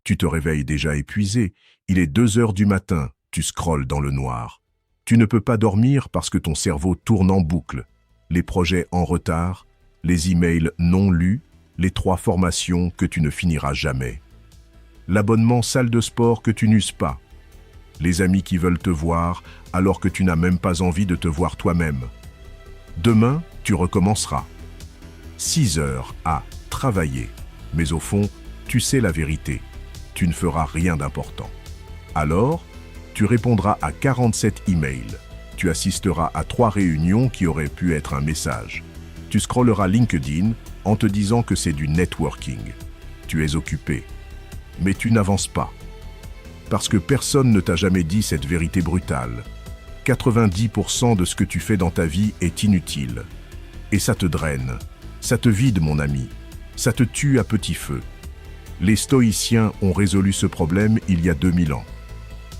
Tu te réveilles déjà épuisé. Il est 2 heures du matin. Tu scrolles dans le noir. Tu ne peux pas dormir parce que ton cerveau tourne en boucle. Les projets en retard, les emails non lus, les 3 formations que tu ne finiras jamais. L'abonnement salle de sport que tu n'uses pas. Les amis qui veulent te voir alors que tu n'as même pas envie de te voir toi-même. Demain, tu recommenceras. 6 heures à travailler. Mais au fond, tu sais la vérité. Tu ne feras rien d'important. Alors, tu répondras à 47 emails. Tu assisteras à 3 réunions qui auraient pu être un message. Tu scrolleras LinkedIn en te disant que c'est du networking. Tu es occupé. Mais tu n'avances pas. Parce que personne ne t'a jamais dit cette vérité brutale. 90% de ce que tu fais dans ta vie est inutile. Et ça te draine. Ça te vide, mon ami. Ça te tue à petit feu. Les stoïciens ont résolu ce problème il y a 2000 ans.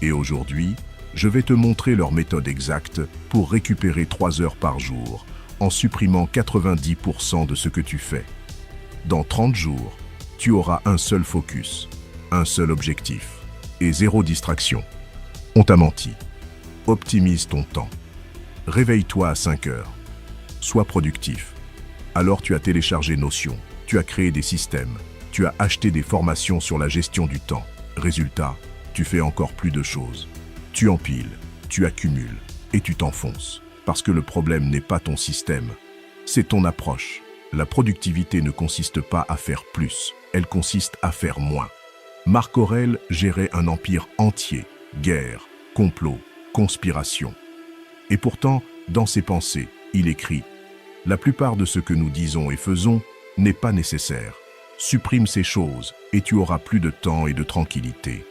Et aujourd'hui, je vais te montrer leur méthode exacte pour récupérer 3 heures par jour, en supprimant 90% de ce que tu fais. Dans 30 jours, tu auras un seul focus, un seul objectif, et 0 distraction. On t'a menti. Optimise ton temps. Réveille-toi à 5 heures. Sois productif. Alors tu as téléchargé Notion, tu as créé des systèmes, tu as acheté des formations sur la gestion du temps. Résultat, tu fais encore plus de choses. Tu empiles, tu accumules et tu t'enfonces. Parce que le problème n'est pas ton système, c'est ton approche. La productivité ne consiste pas à faire plus, elle consiste à faire moins. Marc Aurèle gérait un empire entier, guerre, complot, conspiration. Et pourtant, dans ses pensées, il écrit « La plupart de ce que nous disons et faisons n'est pas nécessaire. Supprime ces choses et tu auras plus de temps et de tranquillité. »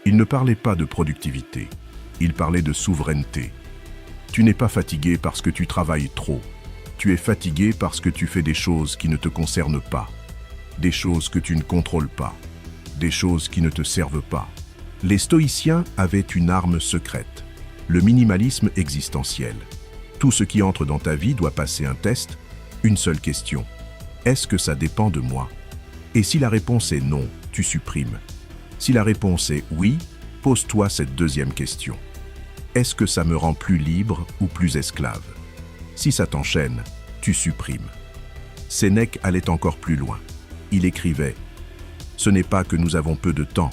Il ne parlait pas de productivité, il parlait de souveraineté. Tu n'es pas fatigué parce que tu travailles trop. Tu es fatigué parce que tu fais des choses qui ne te concernent pas, des choses que tu ne contrôles pas, des choses qui ne te servent pas. Les stoïciens avaient une arme secrète, le minimalisme existentiel. Tout ce qui entre dans ta vie doit passer un test, une seule question. Est-ce que ça dépend de moi? Et si la réponse est non, tu supprimes. Si la réponse est oui, pose-toi cette deuxième question. Est-ce que ça me rend plus libre ou plus esclave? Si ça t'enchaîne, tu supprimes. Sénèque allait encore plus loin. Il écrivait « Ce n'est pas que nous avons peu de temps,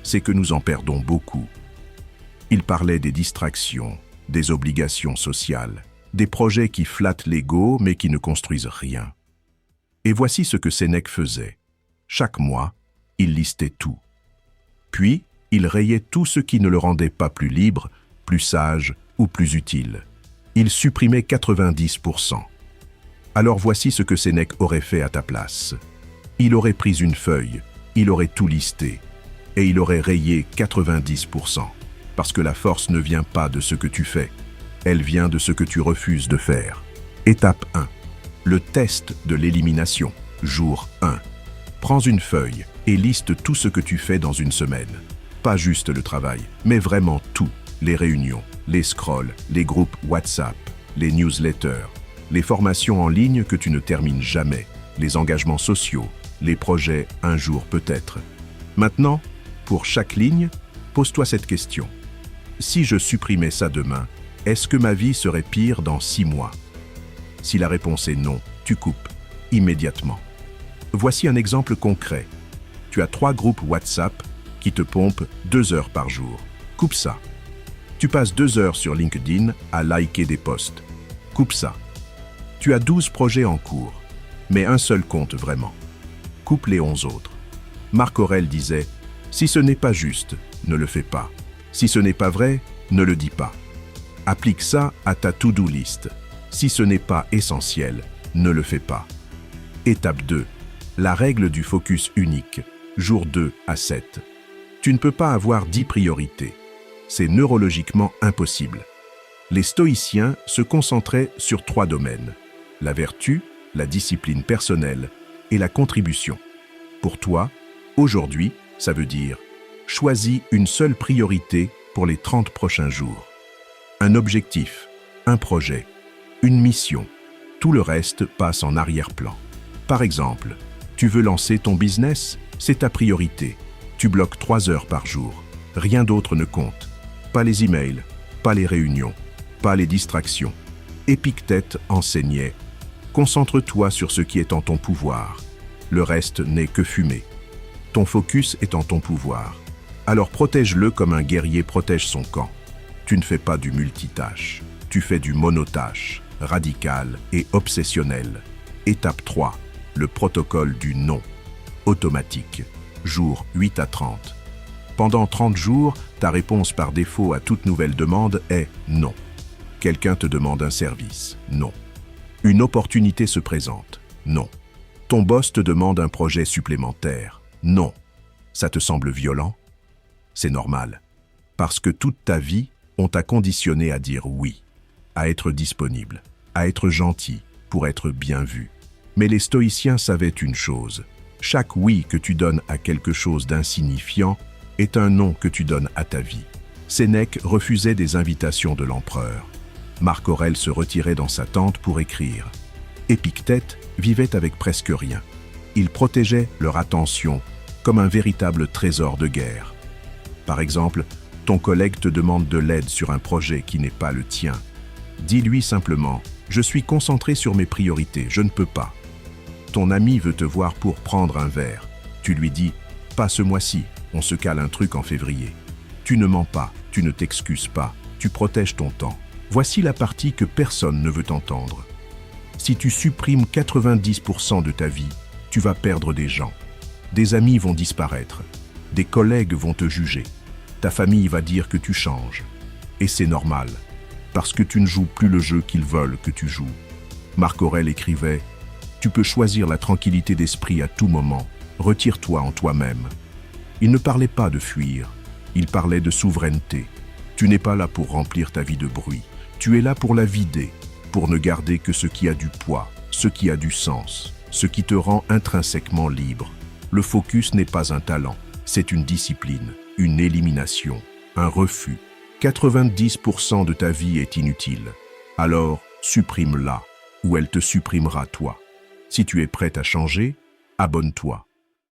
c'est que nous en perdons beaucoup. » Il parlait des distractions, des obligations sociales, des projets qui flattent l'ego mais qui ne construisent rien. Et voici ce que Sénèque faisait. Chaque mois, il listait tout. Puis, il rayait tout ce qui ne le rendait pas plus libre, plus sage ou plus utile. Il supprimait 90%. Alors voici ce que Sénèque aurait fait à ta place. Il aurait pris une feuille, il aurait tout listé, et il aurait rayé 90%. Parce que la force ne vient pas de ce que tu fais, elle vient de ce que tu refuses de faire. Étape 1. Le test de l'élimination. Jour 1. Prends une feuille et liste tout ce que tu fais dans une semaine. Pas juste le travail, mais vraiment tout. Les réunions, les scrolls, les groupes WhatsApp, les newsletters, les formations en ligne que tu ne termines jamais, les engagements sociaux, les projets un jour peut-être. Maintenant, pour chaque ligne, pose-toi cette question. Si je supprimais ça demain, est-ce que ma vie serait pire dans 6 mois? Si la réponse est non, tu coupes, immédiatement. Voici un exemple concret. Tu as 3 groupes WhatsApp qui te pompent 2 heures par jour. Coupe ça. Tu passes 2 heures sur LinkedIn à liker des posts. Coupe ça. Tu as 12 projets en cours, mais un seul compte vraiment. Coupe les 11 autres. Marc Aurèle disait « Si ce n'est pas juste, ne le fais pas. Si ce n'est pas vrai, ne le dis pas. » Applique ça à ta to-do list. Si ce n'est pas essentiel, ne le fais pas. Étape 2. La règle du focus unique. Jour 2 à 7. Tu ne peux pas avoir 10 priorités. C'est neurologiquement impossible. Les stoïciens se concentraient sur 3 domaines. La vertu, la discipline personnelle et la contribution. Pour toi, aujourd'hui, ça veut dire choisis une seule priorité pour les 30 prochains jours. Un objectif, un projet, une mission. Tout le reste passe en arrière-plan. Par exemple, tu veux lancer ton business, c'est ta priorité. Tu bloques 3 heures par jour. Rien d'autre ne compte. Pas les emails, pas les réunions, pas les distractions. Épictète enseignait « Concentre-toi sur ce qui est en ton pouvoir. Le reste n'est que fumée. Ton focus est en ton pouvoir. Alors protège-le comme un guerrier protège son camp. Tu ne fais pas du multitâche. Tu fais du monotâche, radical et obsessionnel. Étape 3. Le protocole du non. Automatique. Jour 8 à 30. Pendant 30 jours, ta réponse par défaut à toute nouvelle demande est non. Quelqu'un te demande un service. Non. Une opportunité se présente. Non. Ton boss te demande un projet supplémentaire. Non. Ça te semble violent? C'est normal. Parce que toute ta vie, on t'a conditionné à dire oui, à être disponible, à être gentil, pour être bien vu. Mais les stoïciens savaient une chose. Chaque oui que tu donnes à quelque chose d'insignifiant est un non que tu donnes à ta vie. Sénèque refusait des invitations de l'empereur. Marc Aurèle se retirait dans sa tente pour écrire. Épictète vivait avec presque rien. Il protégeait leur attention comme un véritable trésor de guerre. Par exemple, ton collègue te demande de l'aide sur un projet qui n'est pas le tien. Dis-lui simplement « Je suis concentré sur mes priorités, je ne peux pas ». Ton ami veut te voir pour prendre un verre. Tu lui dis « Pas ce mois-ci, on se cale un truc en février ». Tu ne mens pas, tu ne t'excuses pas, tu protèges ton temps. Voici la partie que personne ne veut entendre. Si tu supprimes 90% de ta vie, tu vas perdre des gens. Des amis vont disparaître. Des collègues vont te juger. Ta famille va dire que tu changes. Et c'est normal, parce que tu ne joues plus le jeu qu'ils veulent que tu joues. Marc Aurèle écrivait « Tu peux choisir la tranquillité d'esprit à tout moment. Retire-toi en toi-même. » Il ne parlait pas de fuir, il parlait de souveraineté. Tu n'es pas là pour remplir ta vie de bruit. Tu es là pour la vider, pour ne garder que ce qui a du poids, ce qui a du sens, ce qui te rend intrinsèquement libre. Le focus n'est pas un talent, c'est une discipline, une élimination, un refus. 90% de ta vie est inutile. Alors, supprime-la, ou elle te supprimera toi. Si tu es prête à changer, abonne-toi.